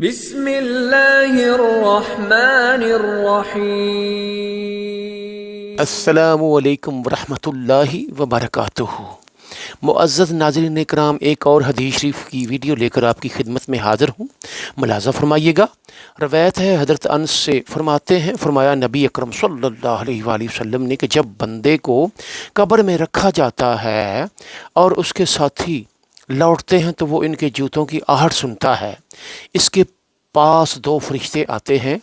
بسم اللہ الرحمن الرحیم۔ السلام علیکم ورحمۃ اللہ وبرکاتہ۔ معزز ناظرین اکرام، ایک اور حدیث شریف کی ویڈیو لے کر آپ کی خدمت میں حاضر ہوں، ملاحظہ فرمائیے گا۔ روایت ہے حضرت انس سے، فرماتے ہیں فرمایا نبی اکرم صلی اللہ علیہ وآلہ وسلم نے کہ جب بندے کو قبر میں رکھا جاتا ہے اور اس کے ساتھی لوٹتے ہیں تو وہ ان کے جوتوں کی آہٹ سنتا ہے۔ اس کے پاس دو فرشتے آتے ہیں،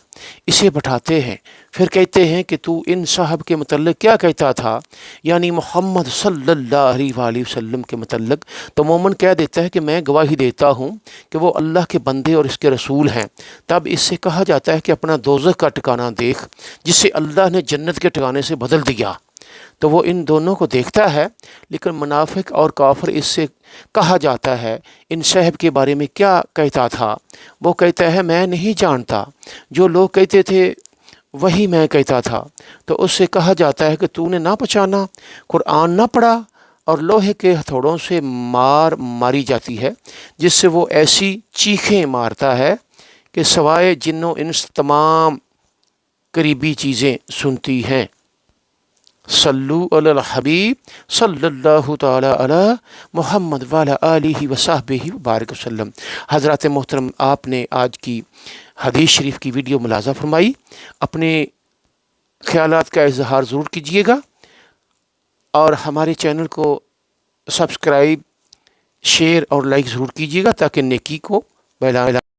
اسے بٹھاتے ہیں، پھر کہتے ہیں کہ تو ان صاحب کے متعلق کیا کہتا تھا، یعنی محمد صلی اللہ علیہ وآلہ وسلم کے متعلق؟ تو مومن کہہ دیتا ہے کہ میں گواہی دیتا ہوں کہ وہ اللہ کے بندے اور اس کے رسول ہیں۔ تب اس سے کہا جاتا ہے کہ اپنا دوزخ کا ٹھکانہ دیکھ، جسے اللہ نے جنت کے ٹھکانے سے بدل دیا۔ تو وہ ان دونوں کو دیکھتا ہے، لیکن منافق اور کافر اس سے کہا جاتا ہے ان صاحب کے بارے میں کیا کہتا تھا؟ وہ کہتا ہے میں نہیں جانتا، جو لوگ کہتے تھے وہی میں کہتا تھا۔ تو اس سے کہا جاتا ہے کہ تو نے نہ پہچانا، قرآن نہ پڑھا، اور لوہے کے ہتھوڑوں سے ماری جاتی ہے جس سے وہ ایسی چیخیں مارتا ہے کہ سوائے جن و انس تمام قریبی چیزیں سنتی ہیں۔ صلو علی الحبیب صلی اللہ تعالی علی محمد وعلی آلہ وصحبہ وبارک وسلم۔ حضرات محترم، آپ نے آج کی حدیث شریف کی ویڈیو ملاحظہ فرمائی، اپنے خیالات کا اظہار ضرور کیجیے گا، اور ہمارے چینل کو سبسکرائب، شیئر اور لائک ضرور کیجیے گا تاکہ نیکی کو پھیلائیں۔